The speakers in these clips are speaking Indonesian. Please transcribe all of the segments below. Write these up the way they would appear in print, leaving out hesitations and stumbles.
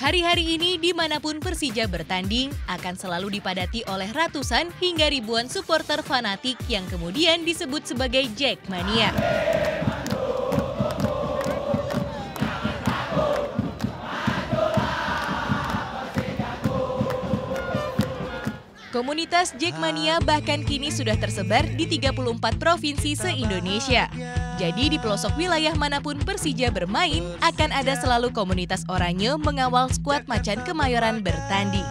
Hari-hari ini dimanapun Persija bertanding akan selalu dipadati oleh ratusan hingga ribuan supporter fanatik yang kemudian disebut sebagai Jackmania. Komunitas Jackmania bahkan kini sudah tersebar di 34 provinsi se-Indonesia. Jadi di pelosok wilayah manapun Persija bermain, akan ada selalu komunitas oranye mengawal skuad Macan Kemayoran bertanding.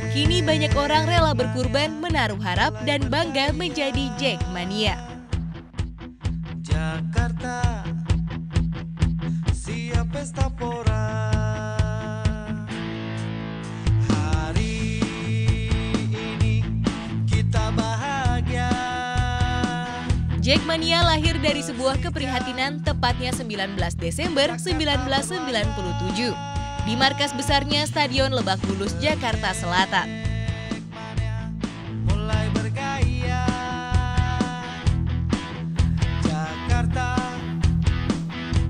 Kini banyak orang rela berkurban, menaruh harap dan bangga menjadi Jackmania. Jakarta, siap pesta pora. Hari ini kita bahagia. Jackmania lahir dari sebuah keprihatinan tepatnya 19 Desember 1997 di markas besarnya Stadion Lebak Bulus, Jakarta Selatan. Mulai bergaya. Jakarta.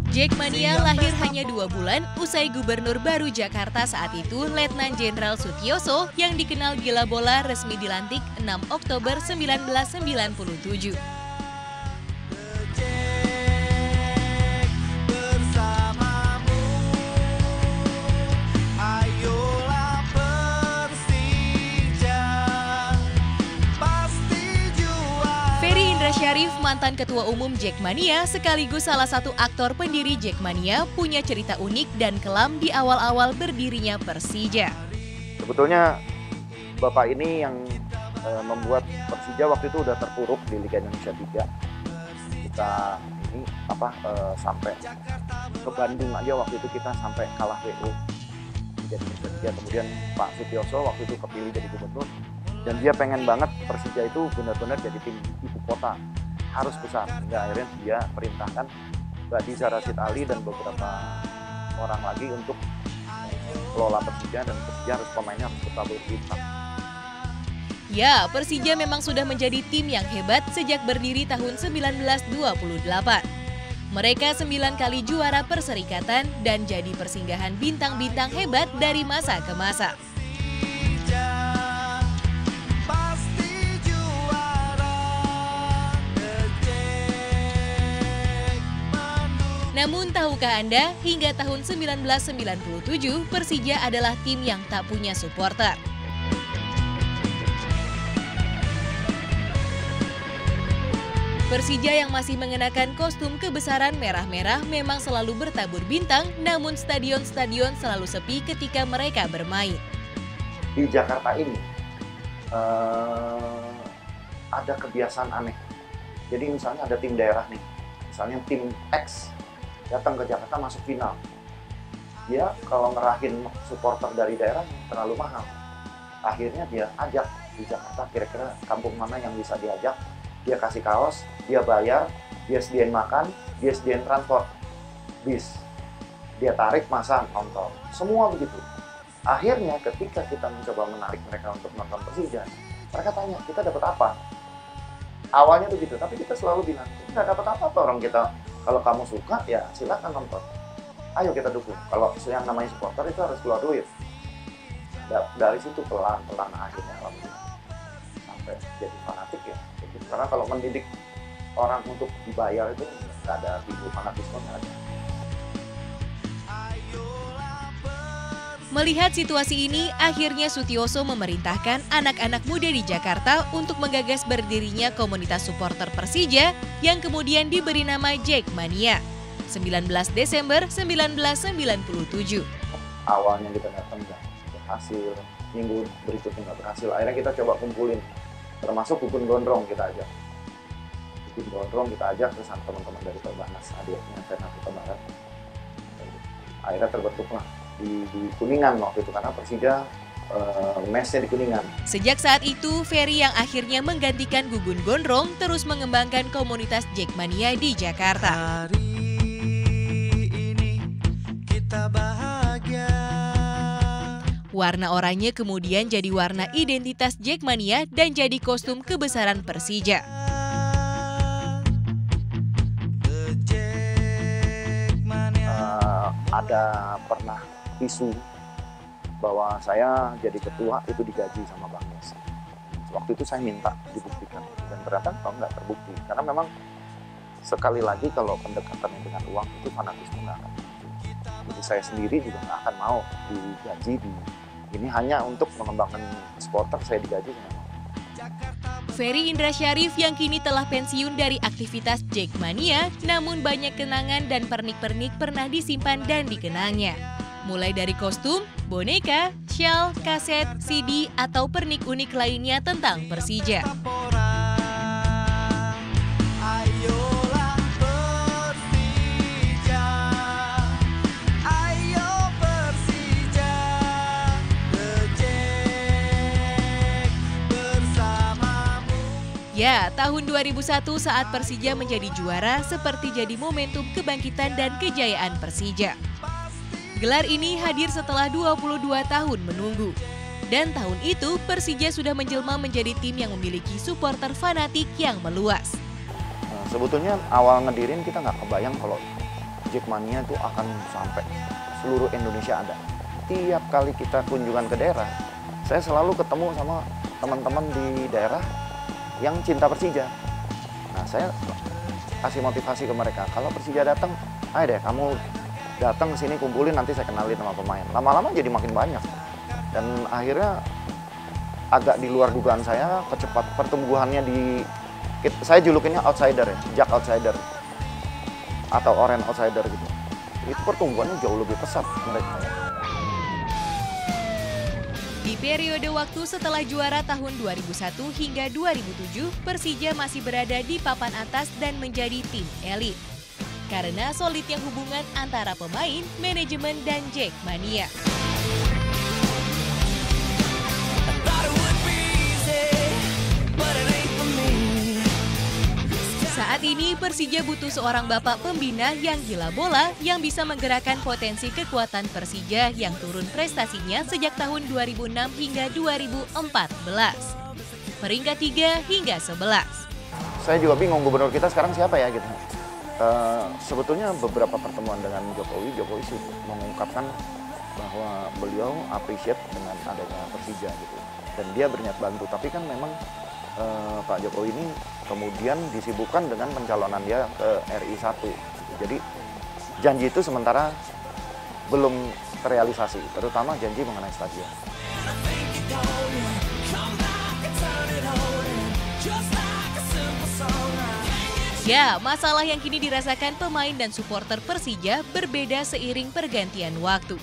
Jackmania lahir hanya 2 bulan usai Gubernur baru Jakarta saat itu Letnan Jenderal Sutioso yang dikenal gila bola resmi dilantik 6 Oktober 1997. Syarif, mantan ketua umum Jackmania sekaligus salah satu aktor pendiri Jackmania, punya cerita unik dan kelam di awal-awal berdirinya Persija. Sebetulnya Bapak ini yang membuat Persija waktu itu udah terpuruk di Liga Indonesia 3. Kita ini sampai ke Bandung aja waktu itu kita sampai kalah WO Liga Indonesia 3. Kemudian Pak Sutioso waktu itu kepilih jadi gubernur. Dan dia pengen banget Persija itu benar-benar jadi tim ibu kota, harus besar. Hingga akhirnya dia perintahkan Mbak Diza Rashid Ali dan beberapa orang lagi untuk kelola Persija, dan Persija harus pemainnya harus bertabur bintang. Ya, Persija memang sudah menjadi tim yang hebat sejak berdiri tahun 1928. Mereka 9 kali juara perserikatan dan jadi persinggahan bintang-bintang hebat dari masa ke masa. Namun tahukah Anda, hingga tahun 1997 Persija adalah tim yang tak punya supporter. Persija yang masih mengenakan kostum kebesaran merah-merah memang selalu bertabur bintang, namun stadion-stadion selalu sepi ketika mereka bermain. Di Jakarta ini ada kebiasaan aneh. Jadi misalnya ada tim daerah nih, misalnya tim X datang ke Jakarta masuk final. Dia kalau ngerahin supporter dari daerah terlalu mahal. Akhirnya dia ajak di Jakarta, kira-kira kampung mana yang bisa diajak. Dia kasih kaos, dia bayar, dia sediain makan, dia sediain transport, bis. Dia tarik, masa nonton. Semua begitu. Akhirnya ketika kita mencoba menarik mereka untuk nonton Persija, mereka tanya, kita dapat apa? Awalnya begitu, tapi kita selalu bilang, kita dapat apa orang kita. Kalau kamu suka, ya silakan nonton. Ayo kita dukung. Kalau yang namanya supporter itu harus keluar duit. Dari situ pelan-pelan akhirnya sampai jadi fanatik ya. Karena kalau mendidik orang untuk dibayar itu nggak ada timbul fanatisme, nggak ada. Melihat situasi ini, akhirnya Sutioso memerintahkan anak-anak muda di Jakarta untuk menggagas berdirinya komunitas supporter Persija yang kemudian diberi nama Jackmania. 19 Desember 1997. Awalnya kita datang nggak berhasil, minggu berikutnya nggak berhasil. Akhirnya kita coba kumpulin, termasuk Dukun Gondrong kita ajak. Dukun Gondrong kita ajak bersama teman-teman dari Perbanas, adiknya Senat Kota Barat. Akhirnya terbentuklah di Kuningan waktu itu, karena Persija mesnya di Kuningan. Sejak saat itu, Ferry yang akhirnya menggantikan Gugun Gondrong terus mengembangkan komunitas Jackmania di Jakarta. Hari ini kita bahagia. Warna oranye kemudian jadi warna identitas Jackmania dan jadi kostum kebesaran Persija. ada pernah isu bahwa saya jadi ketua itu digaji sama Bang Yes. Waktu itu saya minta dibuktikan dan ternyata nggak terbukti karena memang sekali lagi kalau pendekatannya dengan uang itu fanatisme nggak akan muncul. Jadi saya sendiri juga nggak akan mau digaji ini hanya untuk mengembangkan supporter, saya digaji sama. Ferry Indra Syarif yang kini telah pensiun dari aktivitas Jackmania, namun banyak kenangan dan pernik-pernik pernah disimpan dan dikenangnya. Mulai dari kostum, boneka, shawl, kaset, CD, atau pernik unik lainnya tentang Persija. Ayolah Persija, ayo Persija, rejek bersamamu. Ya, tahun 2001 saat Persija menjadi juara seperti jadi momentum kebangkitan dan kejayaan Persija. Gelar ini hadir setelah 22 tahun menunggu. Dan tahun itu Persija sudah menjelma menjadi tim yang memiliki supporter fanatik yang meluas. Sebetulnya awal ngedirin kita nggak kebayang kalau Jackmania itu akan sampai seluruh Indonesia ada. Tiap kali kita kunjungan ke daerah, saya selalu ketemu sama teman-teman di daerah yang cinta Persija. Nah, saya kasih motivasi ke mereka, kalau Persija datang, ayo deh kamu datang ke sini kumpulin, nanti saya kenalin sama pemain. Lama-lama jadi makin banyak. Dan akhirnya agak di luar dugaan saya, pertumbuhannya saya julukinnya outsider ya, Jack outsider atau orange outsider gitu. Itu pertumbuhannya jauh lebih pesat mereka. Di periode waktu setelah juara tahun 2001 hingga 2007, Persija masih berada di papan atas dan menjadi tim elit. Karena solidnya hubungan antara pemain, manajemen, dan Jackmania. Saat ini Persija butuh seorang bapak pembina yang gila bola yang bisa menggerakkan potensi kekuatan Persija yang turun prestasinya sejak tahun 2006 hingga 2014. Peringkat 3 hingga 11. Saya juga bingung gubernur kita sekarang siapa ya gitu. Sebetulnya beberapa pertemuan dengan Jokowi sih mengungkapkan bahwa beliau appreciate dengan adanya Persija gitu. Dan dia berniat bantu, tapi kan memang Pak Jokowi ini kemudian disibukkan dengan pencalonan dia ke RI 1. Jadi janji itu sementara belum terrealisasi, terutama janji mengenai stadion. Ya, masalah yang kini dirasakan pemain dan supporter Persija berbeda seiring pergantian waktu.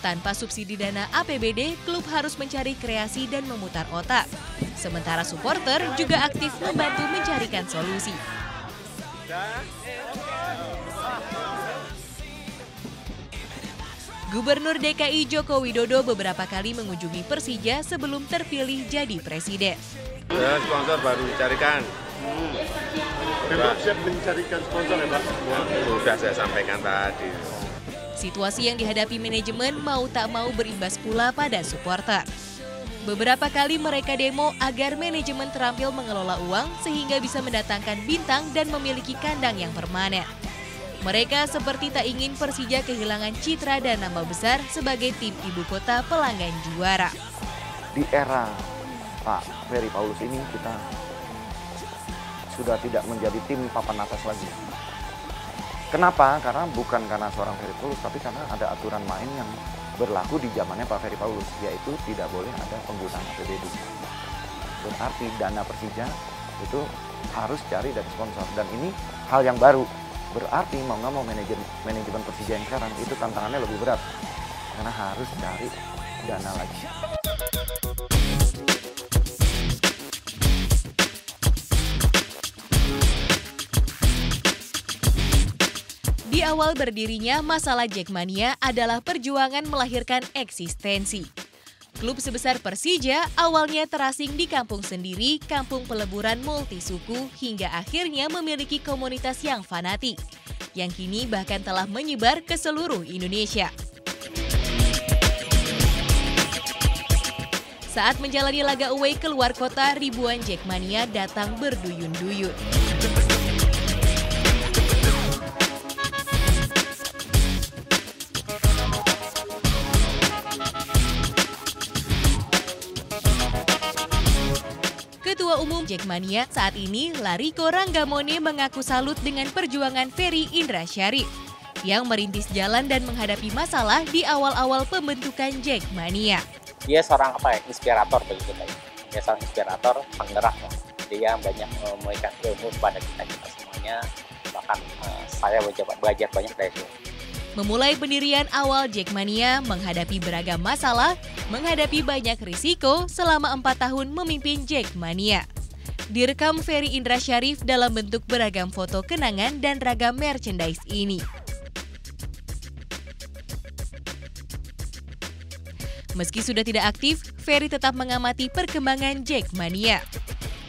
Tanpa subsidi dana APBD, klub harus mencari kreasi dan memutar otak. Sementara supporter juga aktif membantu mencarikan solusi. Gubernur DKI Joko Widodo beberapa kali mengunjungi Persija sebelum terpilih jadi presiden. Ya, sponsor baru dicarikan. Pemprov siap mencarikan sponsor ya Pak? Sudah saya sampaikan tadi. Situasi yang dihadapi manajemen mau tak mau berimbas pula pada supporter. Beberapa kali mereka demo agar manajemen terampil mengelola uang sehingga bisa mendatangkan bintang dan memiliki kandang yang permanen. Mereka seperti tak ingin Persija kehilangan citra dan nama besar sebagai tim ibu kota pelanggan juara. Di era Pak Ferry Paulus ini kita sudah tidak menjadi tim papan atas lagi. Kenapa? Karena bukan karena seorang Ferry Paulus, tapi karena ada aturan main yang berlaku di zamannya Pak Ferry Paulus, yaitu tidak boleh ada penggunaan APBD. Berarti dana Persija itu harus cari dari sponsor, dan ini hal yang baru. Berarti mau nggak mau manajemen Persija yang sekarang itu tantangannya lebih berat, karena harus cari dana lagi. Di awal berdirinya, masalah Jackmania adalah perjuangan melahirkan eksistensi. Klub sebesar Persija awalnya terasing di kampung sendiri, kampung peleburan multisuku, hingga akhirnya memiliki komunitas yang fanatik, yang kini bahkan telah menyebar ke seluruh Indonesia. Saat menjalani laga away keluar kota, ribuan Jackmania datang berduyun-duyun. Jackmania saat ini, Lariko Ranggamone mengaku salut dengan perjuangan Ferry Indrasyarif yang merintis jalan dan menghadapi masalah di awal-awal pembentukan Jackmania. Dia seorang inspirator bagi kita. Dia seorang inspirator, penggerak. Dia banyak memberikan ilmu kepada kita semuanya. Bahkan saya belajar banyak dari dia. Memulai pendirian awal Jackmania menghadapi beragam masalah, menghadapi banyak risiko selama 4 tahun memimpin Jackmania. Direkam Ferry Indrasyarif dalam bentuk beragam foto kenangan dan ragam merchandise ini. Meski sudah tidak aktif, Ferry tetap mengamati perkembangan Jackmania.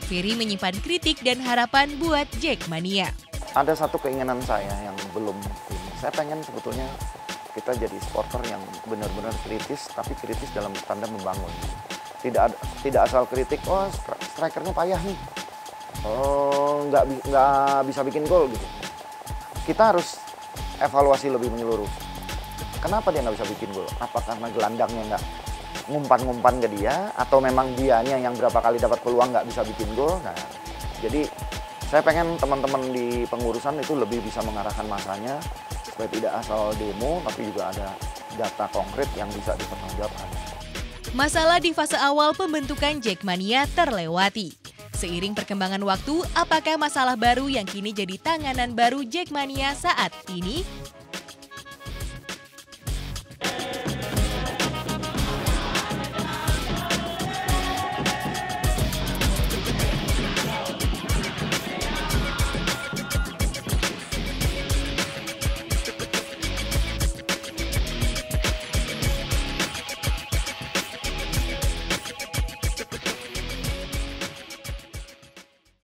Ferry menyimpan kritik dan harapan buat Jackmania. Ada satu keinginan saya yang belum ini. Saya pengen sebetulnya kita jadi supporter yang benar-benar kritis, tapi kritis dalam tanda membangun. Tidak asal kritik, oh strikernya payah nih, oh nggak bisa bikin gol gitu. Kita harus evaluasi lebih menyeluruh. Kenapa dia nggak bisa bikin gol? Apa karena gelandangnya nggak ngumpan-ngumpan ke dia, atau memang dianya yang berapa kali dapat peluang nggak bisa bikin gol? Nah, jadi saya pengen teman-teman di pengurusan itu lebih bisa mengarahkan masanya supaya tidak asal demo, tapi juga ada data konkret yang bisa dipertanggungjawabkan. Masalah di fase awal pembentukan Jackmania terlewati. Seiring perkembangan waktu, apakah masalah baru yang kini jadi tanganan baru Jackmania saat ini?